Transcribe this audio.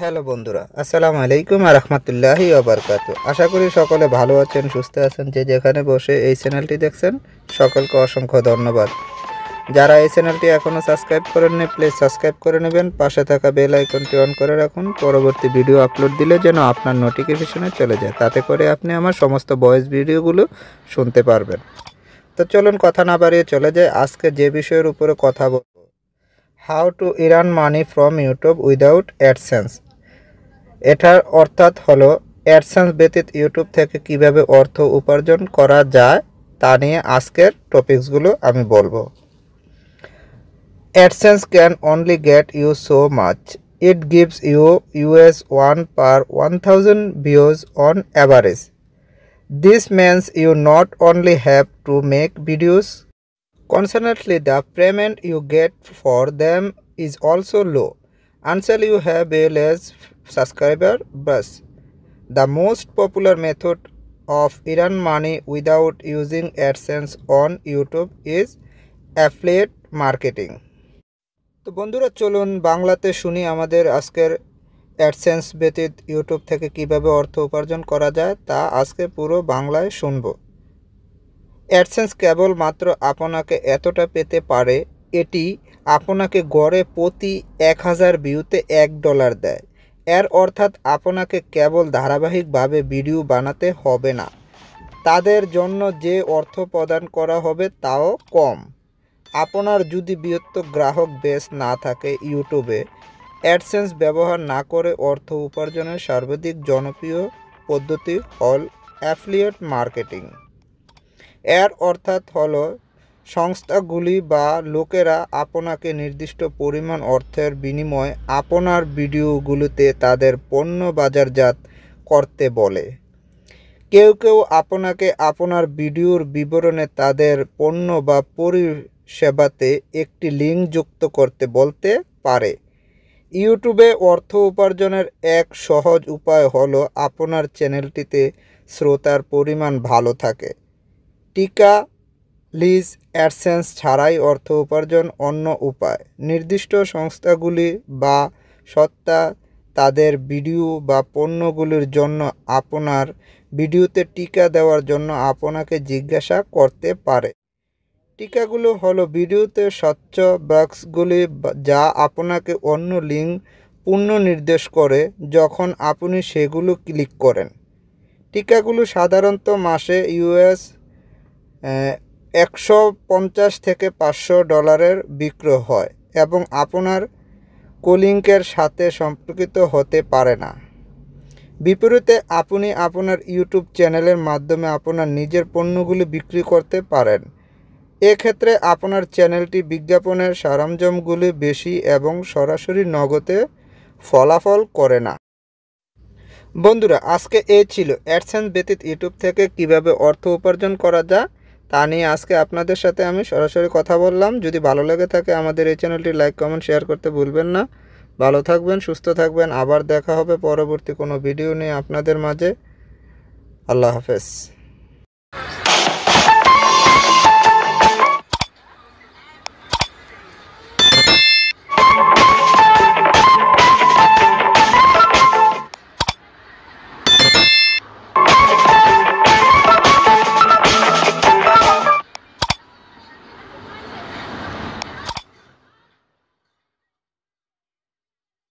Hello বন্ধুরা, আসসালামু আলাইকুম ওয়া রাহমাতুল্লাহি ওয়া বারাকাতুহু। আশা করি সকলে ভালো আছেন, সুস্থ আছেন। যে যেখানে বসে এই চ্যানেলটি দেখছেন সকলকে অসংখ্য ধন্যবাদ। যারা এই চ্যানেলটি এখনও সাবস্ক্রাইব করেননি প্লিজ সাবস্ক্রাইব করে নেবেন। পাশে থাকা বেল আইকনটি অন করে রাখুন, পরবর্তী ভিডিও আপলোড দিলে যেন আপনার নোটিফিকেশনে চলে যায়, তাতে করে আপনি আমার সমস্ত ভয়েস ভিডিওগুলো শুনতে পারবেন। তো চলুন কথা না বাড়িয়ে চলে যাই আজকে যে বিষয়ের উপরে কথা বলবো, how to earn money from YouTube without AdSense. এটার অর্থাৎ হলো অ্যাডসেন্স ব্যতীত ইউটিউব থেকে কিভাবে অর্থ উপার্জন করা যায় তা নিয়ে আজকের টপিকসগুলো আমি বলবো। AdSense can only get you so much. It gives you $1 per 1000 views on average. This means you not only have to make videos, consequently the payment you get for them is also low until you have a less subscriber base. The most popular method of earn money without using AdSense on YouTube is affiliate marketing. তো বন্ধুরা চলুন বাংলাতে শুনি আমাদের আজকের AdSense ব্যতীত YouTube থেকে কিভাবে অর্থ উপার্জন করা যায় তা আজকে পুরো বাংলায় শুনবো। অ্যাডসেন্স কেবল মাত্র আপনাকে এতটা পেতে পারে, এটি আপনাকে গড়ে প্রতি 1000 ভিউতে $1 দেয়। এর অর্থাৎ আপনাকে কেবল ধারাবাহিকভাবে ভিডিও বানাতে হবে না, তাদের জন্য যে অর্থ প্রদান করা হবে তাও কম। আপনার যদি বৃহত্তর গ্রাহক বেস না থাকে, ইউটিউবে অ্যাডসেন্স ব্যবহার না করে অর্থ উপার্জনের সর্বাধিক জনপ্রিয় পদ্ধতি হল অ্যাফিলিয়েট মার্কেটিং। এর অর্থাৎ হলো সংস্থাগুলি বা লোকেরা আপনাকে নির্দিষ্ট পরিমাণ অর্থের বিনিময়ে আপনার ভিডিওগুলোতে তাদের পণ্য বাজারজাত করতে বলে। কেউ কেউ আপনাকে আপনার ভিডিওর বিবরণে তাদের পণ্য বা পরিষেবাতে একটি লিঙ্ক যুক্ত করতে বলতে পারে। ইউটিউবে অর্থ উপার্জনের এক সহজ উপায় হলো আপনার চ্যানেলটিতে শ্রোতার পরিমাণ ভালো থাকে। টিকা লিজ অ্যাডসেন্স ছাড়াই অর্থ উপার্জন অন্য উপায়। নির্দিষ্ট সংস্থাগুলি বা সত্তা তাদের ভিডিও বা পণ্যগুলির জন্য আপনার ভিডিওতে টিকা দেওয়ার জন্য আপনাকে জিজ্ঞাসা করতে পারে। টিকাগুলো হলো ভিডিওতে স্বচ্ছ বক্সগুলি যা আপনাকে অন্য লিঙ্ক পুনর্নির্দেশ করে যখন আপনি সেগুলো ক্লিক করেন। টিকাগুলো সাধারণত মাসে $150 থেকে $500 বিক্রয় হয় এবং আপনার কোলিংকের সাথে সম্পর্কিত হতে পারে না। বিপরীতে আপনি আপনার ইউটিউব চ্যানেলের মাধ্যমে আপনার নিজের পণ্যগুলি বিক্রি করতে পারেন। এক্ষেত্রে আপনার চ্যানেলটি বিজ্ঞাপনের সরঞ্জামগুলি বেশি এবং সরাসরি নগদে ফলাফল করে না। বন্ধুরা আজকে এই ছিল অ্যাডসেন্স ব্যতীত ইউটিউব থেকে কিভাবে অর্থ উপার্জন করা যায় তা নিয়ে আজকে আপনাদের সাথে আমি সরাসরি কথা বললাম। যদি ভালো লেগে থাকে আমাদের এই চ্যানেলটি লাইক কমেন্ট শেয়ার করতে ভুলবেন না। ভালো থাকবেন, সুস্থ থাকবেন। আবার দেখা হবে পরবর্তী কোনো ভিডিও নিয়ে আপনাদের মাঝে। আল্লাহ হাফেজ।